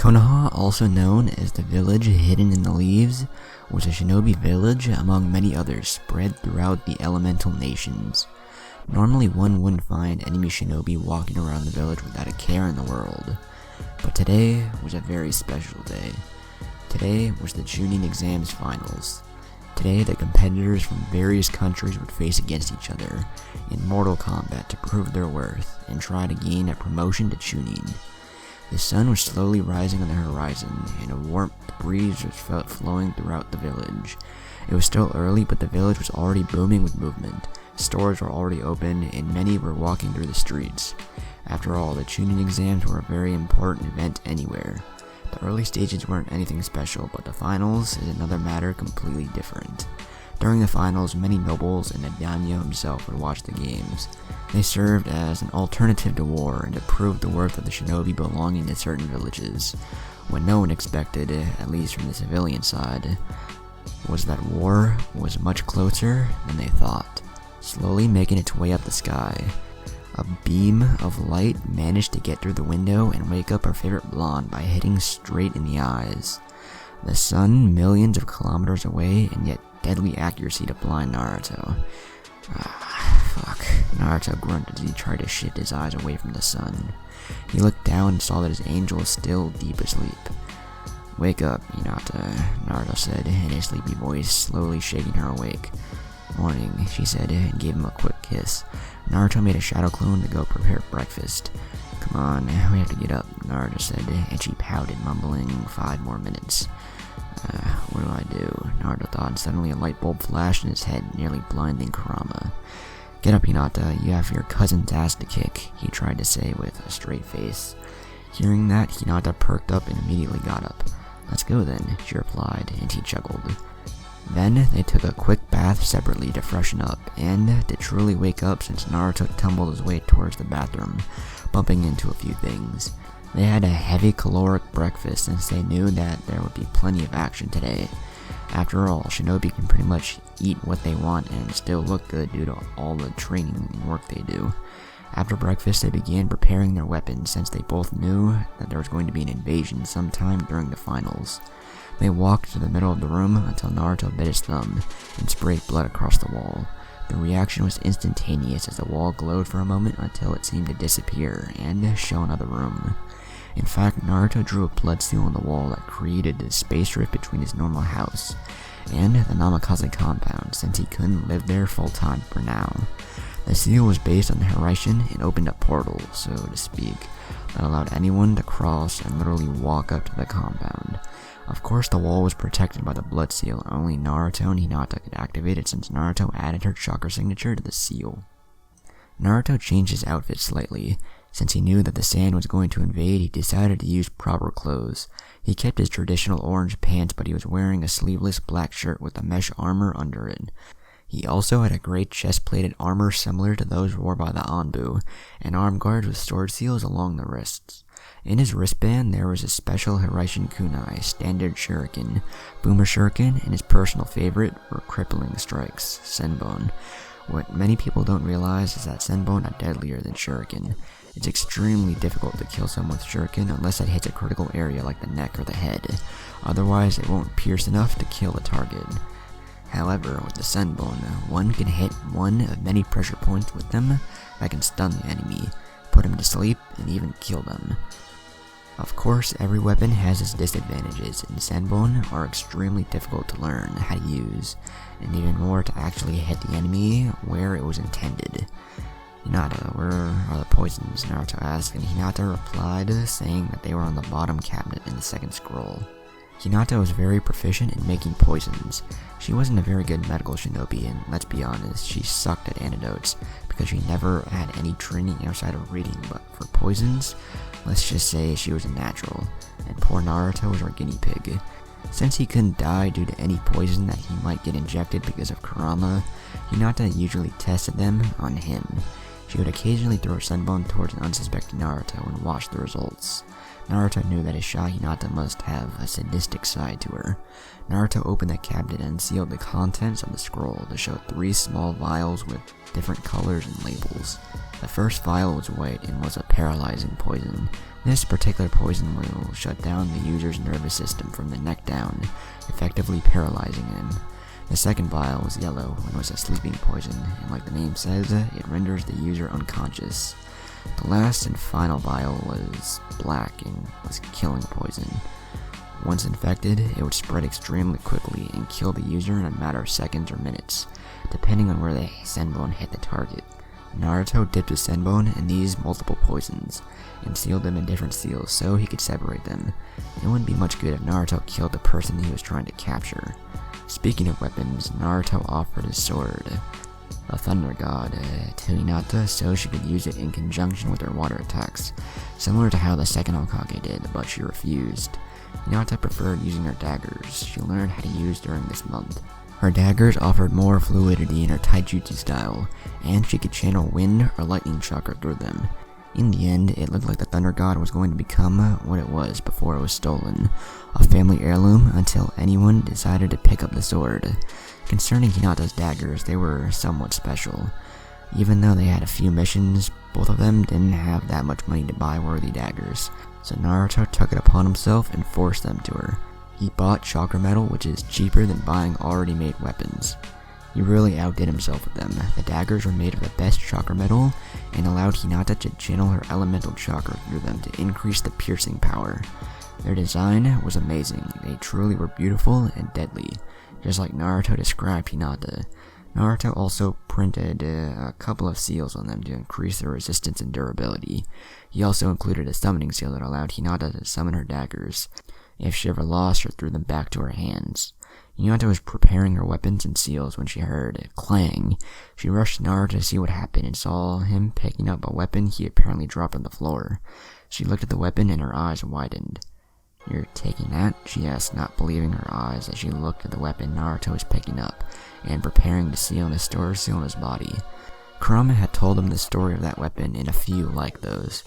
Konoha, also known as the village hidden in the leaves, was a shinobi village among many others spread throughout the elemental nations. Normally one wouldn't find enemy shinobi walking around the village without a care in the world, but today was a very special day. Today was the Chunin exams finals. Today the competitors from various countries would face against each other in mortal combat to prove their worth and try to gain a promotion to Chunin. The sun was slowly rising on the horizon, and a warm breeze was felt flowing throughout the village. It was still early, but the village was already booming with movement. Stores were already open, and many were walking through the streets. After all, the Chunin exams were a very important event anywhere. The early stages weren't anything special, but the finals is another matter completely different. During the finals, many nobles and the daimyo himself would watch the games. They served as an alternative to war and to prove the worth of the shinobi belonging to certain villages. What no one expected, at least from the civilian side, was that war was much closer than they thought. Slowly making its way up the sky, a beam of light managed to get through the window and wake up our favorite blonde by hitting straight in the eyes. The sun millions of kilometers away, and yet deadly accuracy to blind Naruto. Fuck. Naruto grunted as he tried to shift his eyes away from the sun. He looked down and saw that his angel was still deep asleep. "Wake up, Hinata," Naruto said in his sleepy voice, slowly shaking her awake. "Morning," she said, and gave him a quick kiss. Naruto made a shadow clone to go prepare breakfast. "Come on, we have to get up," Naruto said, and she pouted, mumbling, 5 more minutes. What do I do?" Naruto thought, and suddenly a light bulb flashed in his head, nearly blinding Kurama. "Get up, Hinata, you have your cousin's ass to kick," he tried to say with a straight face. Hearing that, Hinata perked up and immediately got up. "Let's go then," she replied, and he chuckled. Then they took a quick bath separately to freshen up, and to truly wake up since Naruto tumbled his way towards the bathroom, bumping into a few things. They had a heavy caloric breakfast since they knew that there would be plenty of action today. After all, shinobi can pretty much eat what they want and still look good due to all the training and work they do. After breakfast, they began preparing their weapons since they both knew that there was going to be an invasion sometime during the finals. They walked to the middle of the room until Naruto bit his thumb and sprayed blood across the wall. The reaction was instantaneous as the wall glowed for a moment until it seemed to disappear and show another room. In fact, Naruto drew a blood seal on the wall that created a space rift between his normal house and the Namikaze compound, since he couldn't live there full time for now. The seal was based on the Hiraishin and opened a portal, so to speak, that allowed anyone to cross and literally walk up to the compound. Of course, the wall was protected by the blood seal, and only Naruto and Hinata could activate it since Naruto added her chakra signature to the seal. Naruto changed his outfit slightly. Since he knew that the sand was going to invade, he decided to use proper clothes. He kept his traditional orange pants, but he was wearing a sleeveless black shirt with a mesh armor under it. He also had a great chest-plated armor similar to those worn by the Anbu, and arm guards with sword seals along the wrists. In his wristband, there was a special Hiraishin kunai, standard shuriken, boomer shuriken, and his personal favorite were crippling strikes, senbon. What many people don't realize is that senbon are deadlier than shuriken. It's extremely difficult to kill someone with shuriken unless it hits a critical area like the neck or the head. Otherwise, it won't pierce enough to kill the target. However, with the senbon, one can hit one of many pressure points with them that can stun the enemy, put him to sleep, and even kill them. Of course, every weapon has its disadvantages, and senbon are extremely difficult to learn how to use, and even more to actually hit the enemy where it was intended. "Hinata, where are the poisons?" Naruto asked, and Hinata replied, saying that they were on the bottom cabinet in the second scroll. Hinata was very proficient in making poisons. She wasn't a very good medical shinobi, and let's be honest, she sucked at antidotes, because she never had any training outside of reading, but for poisons, let's just say she was a natural, and poor Naruto was our guinea pig. Since he couldn't die due to any poison that he might get injected because of Kurama, Hinata usually tested them on him. She would occasionally throw senbon towards an unsuspecting Naruto and watch the results. Naruto knew that his shy Hinata must have a sadistic side to her. Naruto opened the cabinet and sealed the contents of the scroll to show 3 small vials with different colors and labels. The first vial was white and was a paralyzing poison. This particular poison will shut down the user's nervous system from the neck down, effectively paralyzing him. The second vial was yellow and was a sleeping poison, and like the name says, it renders the user unconscious. The last and final vial was black and was killing poison. Once infected, it would spread extremely quickly and kill the user in a matter of seconds or minutes, depending on where the senbon hit the target. Naruto dipped his senbon in these multiple poisons, and sealed them in different seals so he could separate them. It wouldn't be much good if Naruto killed the person he was trying to capture. Speaking of weapons, Naruto offered his sword, a thunder god, to Hinata so she could use it in conjunction with her water attacks, similar to how the second Hokage did, but she refused. Hinata preferred using her daggers she learned how to use during this month. Her daggers offered more fluidity in her taijutsu style, and she could channel wind or lightning chakra through them. In the end, it looked like the Thunder God was going to become what it was before it was stolen, a family heirloom until anyone decided to pick up the sword. Concerning Hinata's daggers, they were somewhat special. Even though they had a few missions, both of them didn't have that much money to buy worthy daggers, so Naruto took it upon himself and forced them to her. He bought chakra metal, which is cheaper than buying already made weapons. He really outdid himself with them. The daggers were made of the best chakra metal and allowed Hinata to channel her elemental chakra through them to increase the piercing power. Their design was amazing. They truly were beautiful and deadly, just like Naruto described Hinata. Naruto also printed a couple of seals on them to increase their resistance and durability. He also included a summoning seal that allowed Hinata to summon her daggers if she ever lost or threw them back to her hands. Hinata was preparing her weapons and seals when she heard a clang. She rushed to Naruto to see what happened and saw him picking up a weapon he apparently dropped on the floor. She looked at the weapon and her eyes widened. "You're taking that?" she asked, not believing her eyes as she looked at the weapon Naruto was picking up and preparing to seal in a storage seal in his body. Kurama had told him the story of that weapon and a few like those.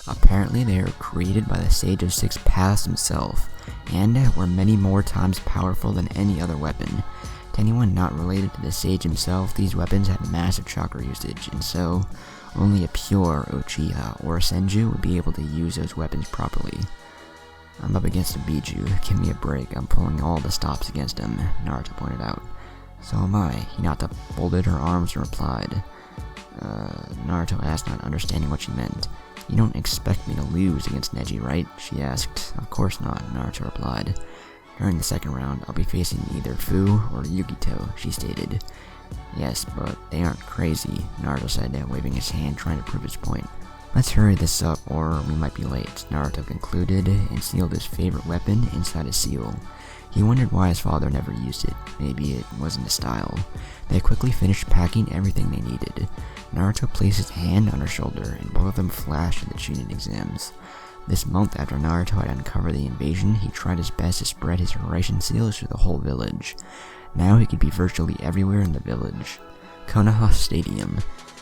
Apparently they were created by the Sage of Six Paths himself, and were many more times powerful than any other weapon. To anyone not related to the Sage himself, these weapons had massive chakra usage, and so only a pure Uchiha or a Senju would be able to use those weapons properly. "I'm up against a Biju, give me a break, I'm pulling all the stops against him," Naruto pointed out. "So am I," Hinata folded her arms and replied. Naruto asked, not understanding what she meant. "You don't expect me to lose against Neji, right?" she asked. "Of course not," Naruto replied. "During the second round, I'll be facing either Fu or Yugito," she stated. "Yes, but they aren't crazy," Naruto said, waving his hand trying to prove his point. "Let's hurry this up or we might be late," Naruto concluded and sealed his favorite weapon inside a seal. He wondered why his father never used it. Maybe it wasn't his style. They quickly finished packing everything they needed. Naruto placed his hand on her shoulder and both of them flashed at the Chunin exams. This month after Naruto had uncovered the invasion, he tried his best to spread his Horation seals through the whole village. Now he could be virtually everywhere in the village. Konoha Stadium.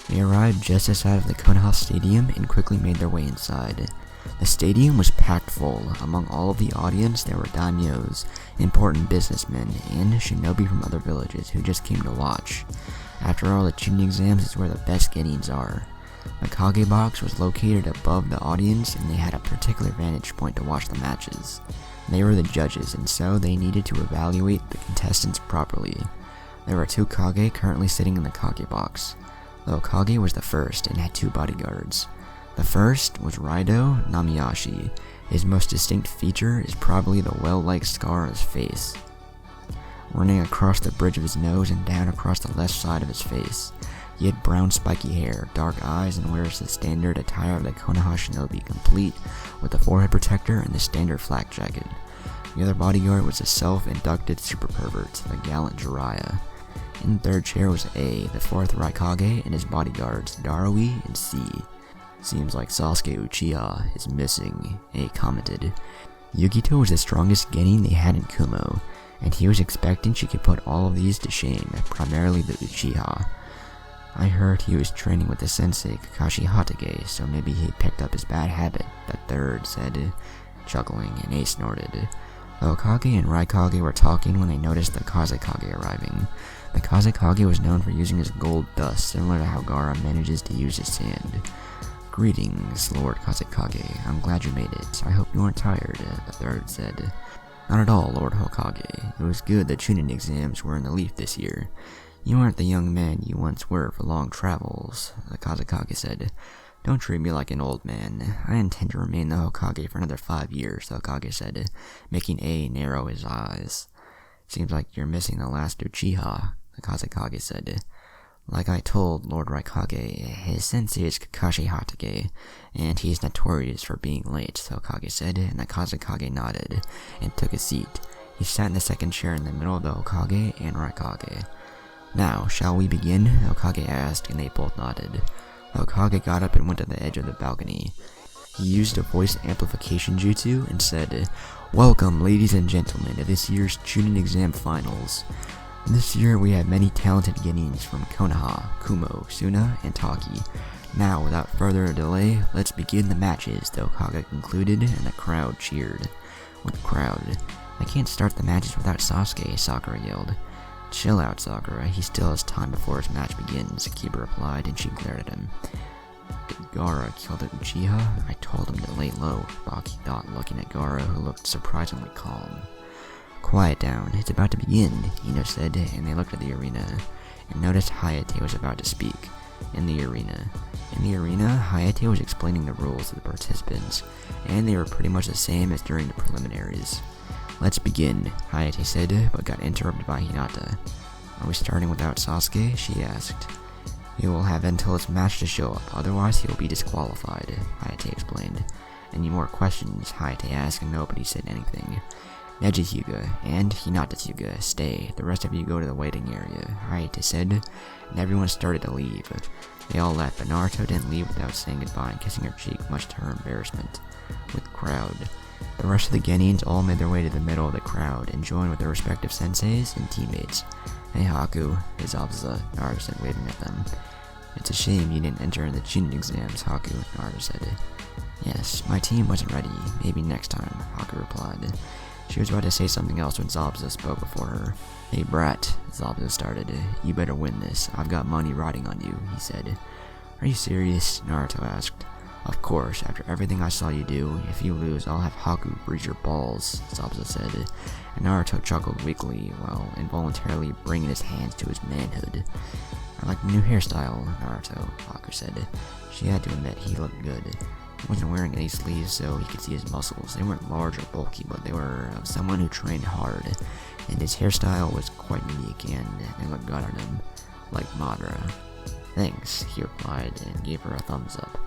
They arrived just outside of the Konoha Stadium and quickly made their way inside. The stadium was packed full. Among all of the audience, there were daimyos, important businessmen, and shinobi from other villages who just came to watch. After all, the Chunin exams is where the best gettings are. The Kage box was located above the audience, and they had a particular vantage point to watch the matches. They were the judges, and so they needed to evaluate the contestants properly. There were 2 Kage currently sitting in the Kage box. The Hokage was the first and had 2 bodyguards. The first was Raido Namiyashi. His most distinct feature is probably the well-like scar on his face, running across the bridge of his nose and down across the left side of his face. He had brown spiky hair, dark eyes, and wears the standard attire of the Konoha shinobi, complete with the forehead protector and the standard flak jacket. The other bodyguard was a self-inducted super pervert, the gallant Jiraiya. In the third chair was A, the 4th Raikage, and his bodyguards, Darui and C. "Seems like Sasuke Uchiha is missing," A commented. Yugito was the strongest genin they had in Kumo, and he was expecting she could put all of these to shame, primarily the Uchiha. "I heard he was training with the sensei Kakashi Hatake, so maybe he picked up his bad habit," the third said. chuckling, and Ace snorted. The Hokage and Raikage were talking when they noticed the Kazekage arriving. The Kazekage was known for using his gold dust, similar to how Gaara manages to use his sand. "Greetings, Lord Kazekage. I'm glad you made it. I hope you weren't tired," the third said. "Not at all, Lord Hokage. It was good the Chunin exams were in the leaf this year. You aren't the young man you once were for long travels," the Kazekage said. "Don't treat me like an old man. I intend to remain the Hokage for another 5 years," the Hokage said, making A narrow his eyes. "Seems like you're missing the last Uchiha," the Kazekage said. "Like I told Lord Raikage, his sensei is Kakashi Hatake, and he's notorious for being late," the Hokage said, and the Kazekage nodded and took a seat. He sat in the second chair in the middle of the Hokage and Raikage. "Now, shall we begin?" the Hokage asked, and they both nodded. The Hokage got up and went to the edge of the balcony. He used a voice amplification jutsu and said, "Welcome, ladies and gentlemen, to this year's Chunin exam finals. This year we have many talented Genins from Konoha, Kumo, Suna, and Taki. Now, without further delay, let's begin the matches," the Hokage concluded, and the crowd cheered. What crowd? "I can't start the matches without Sasuke," Sakura yelled. "Chill out, Sakura. He still has time before his match begins," Kiba replied, and she glared at him. "Did Gaara kill the Uchiha? I told him to lay low," Baki thought, looking at Gaara, who looked surprisingly calm. "Quiet down. It's about to begin," Ino said, and they looked at the arena, and noticed Hayate was about to speak. In the arena, Hayate was explaining the rules to the participants, and they were pretty much the same as during the preliminaries. "Let's begin," Hayate said, but got interrupted by Hinata. "Are we starting without Sasuke?" she asked. "He will have until his match to show up, otherwise he will be disqualified," Hayate explained. "Any more questions?" Hayate asked, and nobody said anything. "Neji Hyuga and Hinata Hyuga, stay. The rest of you go to the waiting area," Hayate said, and everyone started to leave. They all left, but Naruto didn't leave without saying goodbye and kissing her cheek, much to her embarrassment. With the crowd, the rest of the Genins all made their way to the middle of the crowd and joined with their respective senseis and teammates. "Hey Haku," his Zabuza, Naruto said, waving at them. "It's a shame you didn't enter in the Chunin exams, Haku," Naruto said. "Yes, my team wasn't ready. Maybe next time," Haku replied. She was about to say something else when Zabuza spoke before her. "Hey brat," Zabuza started, "you better win this. I've got money riding on you," he said. "Are you serious?" Naruto asked. "Of course, after everything I saw you do. If you lose, I'll have Haku breed your balls," Zabuza said, and Naruto chuckled weakly while involuntarily bringing his hands to his manhood. "I like the new hairstyle, Naruto," Haku said. She had to admit he looked good. He wasn't wearing any sleeves so he could see his muscles. They weren't large or bulky, but they were of someone who trained hard, and his hairstyle was quite unique, and they looked good on him, like Madara. "Thanks," he replied, and gave her a thumbs up.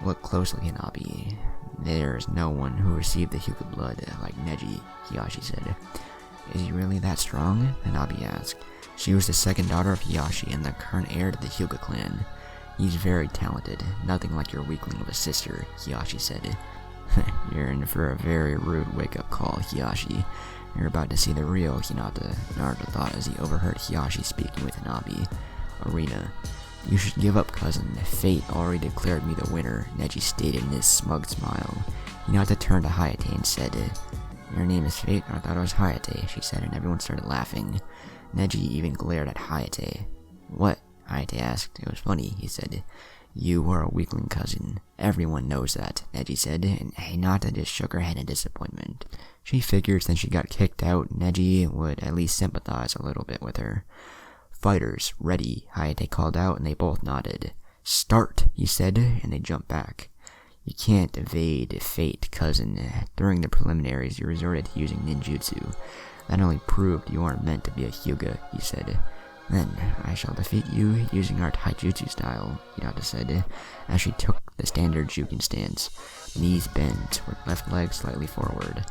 "Look closely, Hanabi. There is no one who received the Hyuga blood like Neji," Hiyashi said. "Is he really that strong?" Hanabi asked. She was the second daughter of Hiyashi and the current heir to the Hyuga clan. "He's very talented, nothing like your weakling of a sister," Hiyashi said. "You're in for a very rude wake-up call, Hiyashi. You're about to see the real Hinata," Naruto thought as he overheard Hiyashi speaking with Hanabi. Arena. "You should give up, cousin. Fate already declared me the winner," Neji stated in his smug smile. Hinata turned to Hayate and said, "Your name is Fate? I thought it was Hayate," she said, and everyone started laughing. Neji even glared at Hayate. "What?" Hayate asked. "It was funny," he said. "You are a weakling, cousin. Everyone knows that," Neji said, and Hinata just shook her head in disappointment. She figured since she got kicked out, Neji would at least sympathize a little bit with her. "Fighters, ready," Hayate called out, and they both nodded. "Start," he said, and they jumped back. "You can't evade fate, cousin. During the preliminaries, you resorted to using ninjutsu. That only proved you aren't meant to be a Hyuga," he said. "Then I shall defeat you using our taijutsu style," Hinata said, as she took the standard Jukin stance, knees bent, with left leg slightly forward.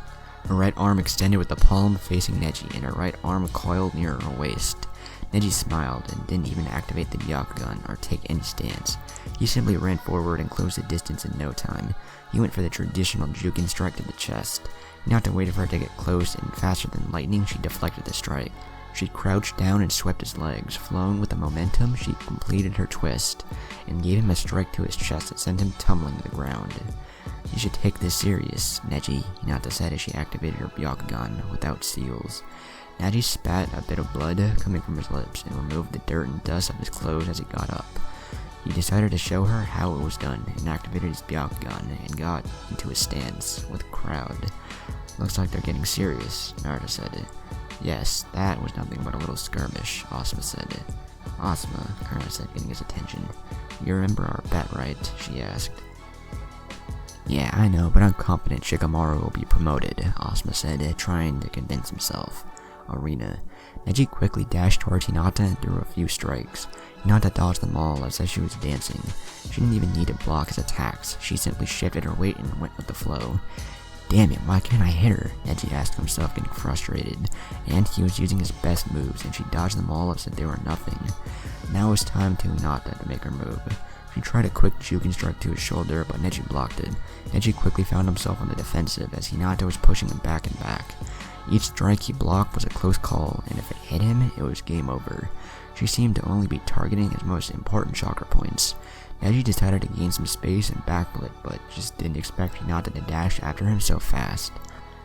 Her right arm extended with the palm facing Neji, and her right arm coiled near her waist. Neji smiled and didn't even activate the Byakugan or take any stance. He simply ran forward and closed the distance in no time. He went for the traditional Jukin strike to the chest. Hinata waited for her to get close, and faster than lightning, she deflected the strike. She crouched down and swept his legs. Flowing with the momentum, she completed her twist, and gave him a strike to his chest that sent him tumbling to the ground. You should take this serious, Neji, Hinata said as she activated her Byakugan without seals. Neji spat a bit of blood coming from his lips and removed the dirt and dust of his clothes as he got up. He decided to show her how it was done and activated his Byakugan and got into his stance with the crowd. Looks like they're getting serious, Naruto said. Yes, that was nothing but a little skirmish, Asuma said. Asuma, Naruto said, getting his attention. You remember our bet, right? She asked. Yeah, I know, but I'm confident Shikamaru will be promoted, Asuma said, trying to convince himself. Arena. Neji quickly dashed towards Hinata and threw a few strikes. Hinata dodged them all as she was dancing. She didn't even need to block his attacks, she simply shifted her weight and went with the flow. Damn it, why can't I hit her? Neji asked himself, getting frustrated, and he was using his best moves, and she dodged them all as if they were nothing. Now it was time to Hinata to make her move. She tried a quick juking strike to his shoulder, but Neji blocked it. Neji quickly found himself on the defensive as Hinata was pushing him back and back. Each strike he blocked was a close call, and if it hit him, it was game over. She seemed to only be targeting his most important chakra points. Neji decided to gain some space and backlit, but just didn't expect Hinata to dash after him so fast.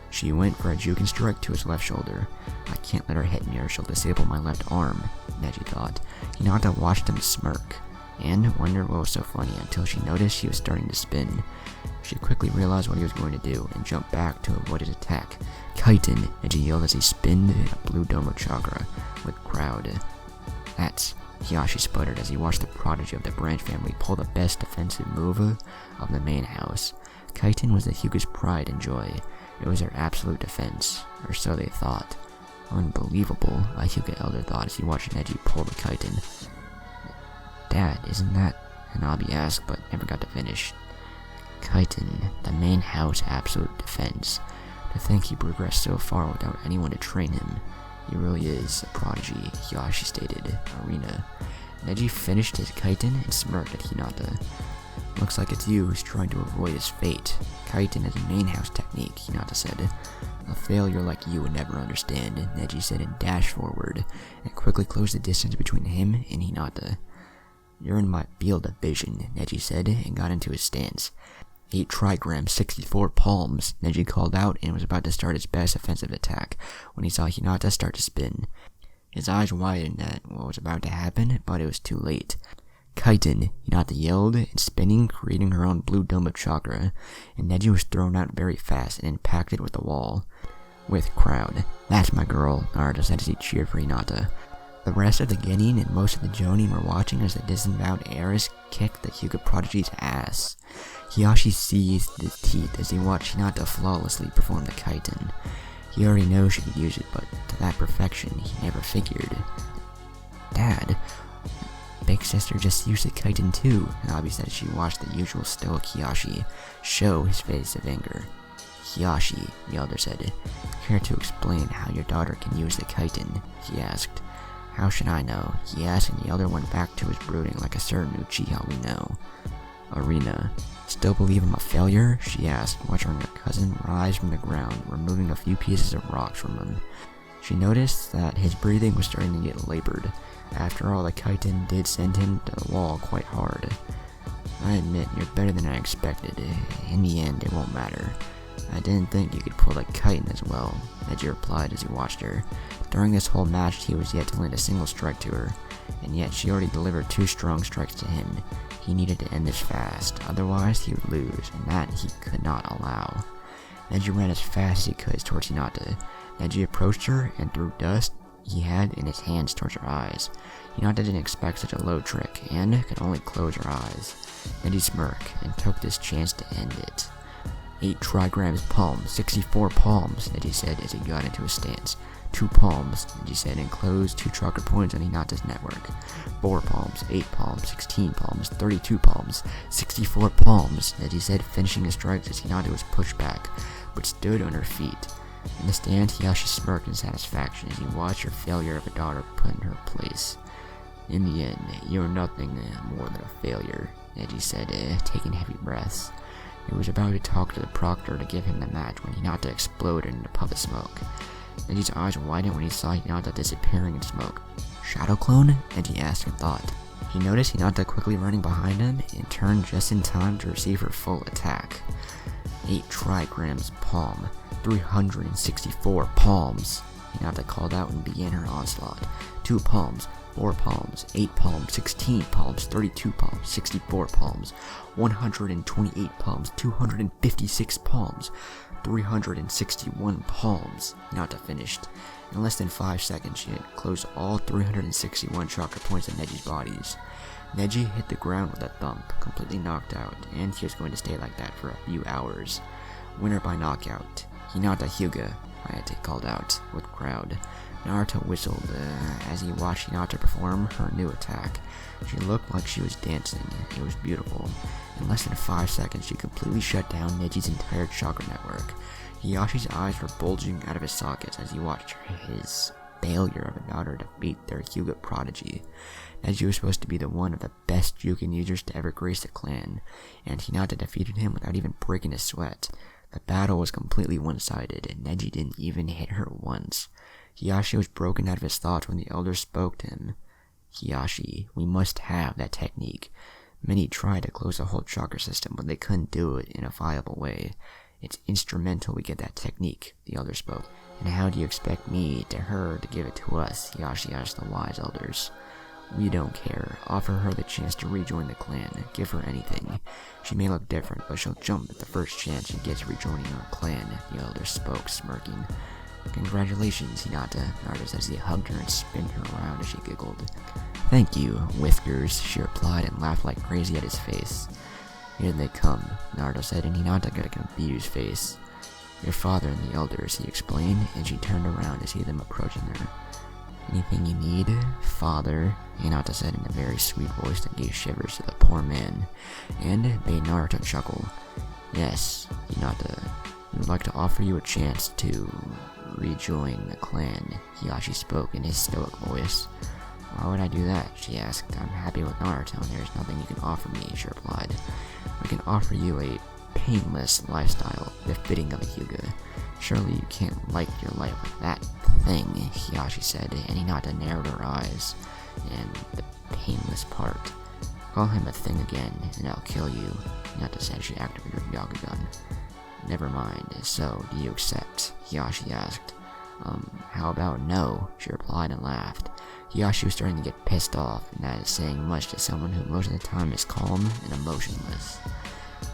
She went for a juking strike to his left shoulder. I can't let her hit me or she'll disable my left arm, Neji thought. Hinata watched him smirk, and wondered what was so funny until she noticed he was starting to spin. She quickly realized what he was going to do and jumped back to avoid his attack. Kaiten, Neji yelled as he spinned a blue dome of chakra with crowd. That's, Hiyashi sputtered as he watched the prodigy of the branch family pull the best defensive move of the main house. Kaiten was the Hyuga's pride and joy. It was their absolute defense, or so they thought. Unbelievable, a Hyuga elder thought as he watched Neji pull the Kaiten. Dad, isn't that? Hanabi asked, but never got to finish. Kaiten, the main house absolute defense. To think he progressed so far without anyone to train him. He really is a prodigy, Hiyashi stated. Arena. Neji finished his Kaiten and smirked at Hinata. Looks like it's you who's trying to avoid his fate. Kaiten is a main house technique, Hinata said. A failure like you would never understand, Neji said and dashed forward, and quickly closed the distance between him and Hinata. You're in my field of vision, Neji said, and got into his stance. 8 trigrams, 64 palms, Neji called out and was about to start his best offensive attack when he saw Hinata start to spin. His eyes widened at what was about to happen, but it was too late. Kaiten, Hinata yelled, and spinning, creating her own blue dome of chakra, and Neji was thrown out very fast and impacted with the wall. With crowd. That's my girl, Naruto said as he cheered for Hinata. The rest of the Genin and most of the Jonin were watching as the disavowed heiress kicked the Hyuga prodigy's ass. Hiyashi seized his teeth as he watched Hinata flawlessly perform the Kaiten. He already knows she could use it, but to that perfection, he never figured. Dad, Big Sister just used the Kaiten too, Hanabi said as she watched the usual stoic Hiyashi show his face of anger. Hiyashi, the elder said, care to explain how your daughter can use the Kaiten? He asked. How should I know? He asked, and the elder went back to his brooding like a certain Uchiha we know. Arena. Still believe I'm a failure? She asked, watching her cousin rise from the ground, removing a few pieces of rocks from him. She noticed that his breathing was starting to get labored. After all, the Kaiten did send him to the wall quite hard. I admit, you're better than I expected. In the end, it won't matter. I didn't think you could pull the Kaiten as well, Neji replied as he watched her. During this whole match, he was yet to land a single strike to her, and yet she already delivered 2 strong strikes to him. He needed to end this fast, otherwise he would lose, and that he could not allow. Neji ran as fast as he could towards Hinata. Neji approached her and threw dust he had in his hands towards her eyes. Hinata didn't expect such a low trick, and could only close her eyes. Neji smirked, and took this chance to end it. 8 trigrams palms, 64 palms, Neji said as he got into his stance. 2 palms, Neji said, and closed 2 chakra points on Hinata's network. 4 palms, 8 palms, 16 palms, 32 palms, 64 palms, Neji said, finishing his strikes as Hinata was pushed back, but stood on her feet. In the stand, Hiyashi smirked in satisfaction as he watched her failure of a daughter put in her place. In the end, you're nothing more than a failure, Neji said, taking heavy breaths. He was about to talk to the proctor to give him the match when Hinata exploded in a puff of smoke. Neji's eyes widened when he saw Hinata disappearing in smoke. Shadow clone? Neji asked in thought. He noticed Hinata quickly running behind him and turned just in time to receive her full attack. 8 trigrams palm, 364 palms. Hinata called out and began her onslaught. 2 palms, 4 palms, 8 palms, 16 palms, 32 palms, 64 palms, 128 palms, 256 palms, 361 palms. Hinata finished. In less than 5 seconds, she had closed all 361 chakra points in Neji's bodies. Neji hit the ground with a thump, completely knocked out, and he was going to stay like that for a few hours. Winner by knockout. Hinata Hyuga, Ayate called out, with crowd. Naruto whistled as he watched Hinata perform her new attack. She looked like she was dancing. It was beautiful. In less than 5 seconds, she completely shut down Neji's entire chakra network. Hiyashi's eyes were bulging out of his sockets as he watched his failure of a daughter defeat their Hyuga prodigy. Neji was supposed to be the one of the best Juken users to ever grace the clan, and Hinata defeated him without even breaking a sweat. The battle was completely one-sided, and Neji didn't even hit her once. Hiyashi was broken out of his thoughts when the elder spoke to him. Hiyashi, we must have that technique. Many tried to close the whole chakra system, but they couldn't do it in a viable way. It's instrumental we get that technique, the elder spoke. And how do you expect me, to her, to give it to us? Hiyashi asked the wise elders. We don't care. Offer her the chance to rejoin the clan. Give her anything. She may look different, but she'll jump at the first chance she gets rejoining our clan, the elder spoke, smirking. Congratulations, Hinata, Naruto said as he hugged her and spun her around as she giggled. Thank you, Whiskers, she replied and laughed like crazy at his face. Here they come, Naruto said, and Hinata got a confused face. Your father and the elders, he explained, and she turned around to see them approaching her. Anything you need, father, Hinata said in a very sweet voice that gave shivers to the poor man, and made Naruto chuckle. Yes, Hinata, we would like to offer you a chance to rejoin the clan, Hiyashi spoke in his stoic voice. Why would I do that? She asked. I'm happy with Naruto and there's nothing you can offer me, she replied. We can offer you a painless lifestyle befitting of a Hyuga. Surely you can't like your life with that thing, Hiyashi said, and Hinata narrowed her eyes. And the painless part. Call him a thing again, and I'll kill you, Hinata said as she activated her Byakugan. Never mind, so do you accept? Hiyashi asked. How about no? She replied and laughed. Hiyashi was starting to get pissed off, and that is saying much to someone who most of the time is calm and emotionless.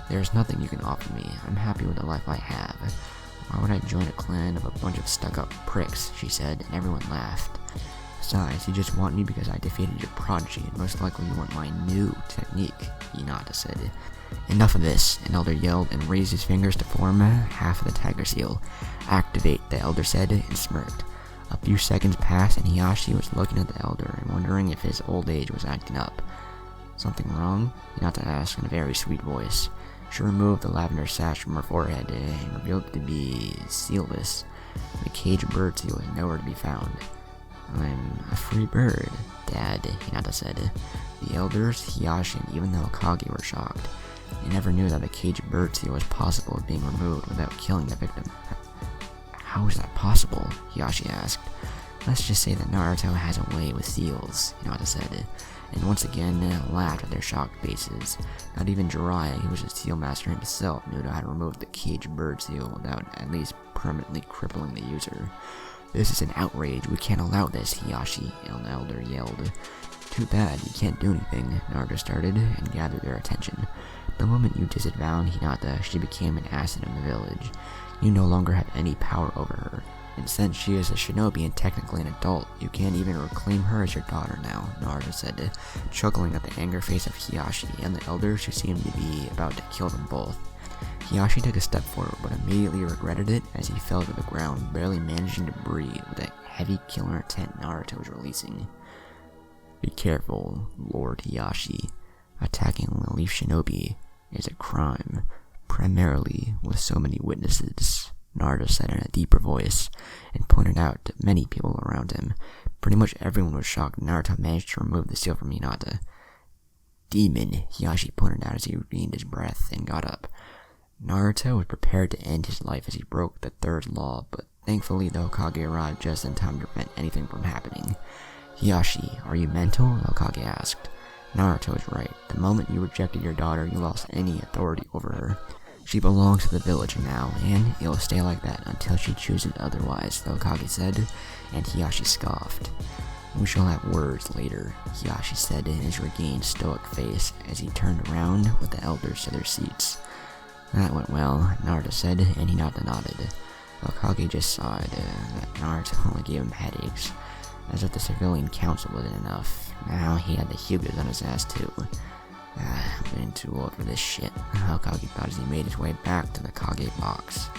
There is nothing you can offer me. I'm happy with the life I have. Why would I join a clan of a bunch of stuck-up pricks, she said, and everyone laughed. Besides, you just want me because I defeated your prodigy, and most likely you want my new technique, Hinata said. Enough of this, an elder yelled and raised his fingers to form half of the tiger seal. Activate, the elder said, and smirked. A few seconds passed, and Hiyashi was looking at the elder and wondering if his old age was acting up. Something wrong? Hinata asked in a very sweet voice. She removed the lavender sash from her forehead and revealed it to be sealless. The cage bird seal was nowhere to be found. I'm a free bird, Dad, Hinata said. The elders, Hiyashi, and even the Hokage were shocked. They never knew that the cage bird seal was possible of being removed without killing the victim. How is that possible? Hiyashi asked. Let's just say that Naruto has a way with seals, Hinata said, and once again laughed at their shocked faces. Not even Jiraiya, who was a seal master himself, knew how to remove the cage bird seal without at least permanently crippling the user. This is an outrage. We can't allow this, Hiyashi, an elder yelled. Too bad, you can't do anything, Naruto started, and gathered their attention. The moment you disavowed Hinata, she became an asset in the village. You no longer have any power over her. And since she is a shinobi and technically an adult, you can't even reclaim her as your daughter now, Naruto said, chuckling at the anger face of Hiyashi and the elders who seemed to be about to kill them both. Hiyashi took a step forward, but immediately regretted it as he fell to the ground, barely managing to breathe with the heavy killer intent Naruto was releasing. Be careful, Lord Hiyashi. Attacking a Leaf Shinobi is a crime, primarily with so many witnesses, Naruto said in a deeper voice, and pointed out to many people around him. Pretty much everyone was shocked Naruto managed to remove the seal from Hinata. Demon, Hiyashi pointed out as he regained his breath and got up. Naruto was prepared to end his life as he broke the third law, but thankfully the Hokage arrived just in time to prevent anything from happening. Hiyashi, are you mental? The Hokage asked. Naruto is right. The moment you rejected your daughter, you lost any authority over her. She belongs to the village now, and it will stay like that until she chooses otherwise, the Hokage said, and Hiyashi scoffed. We shall have words later, Hiyashi said in his regained stoic face as he turned around with the elders to their seats. That went well, Naruto said, and Hinata nodded. The Hokage just sighed that Naruto only gave him headaches, as if the civilian council wasn't enough. Now he had the Hyugas on his ass too. I'm getting too old for this shit, Hokage thought as he made his way back to the Kage box.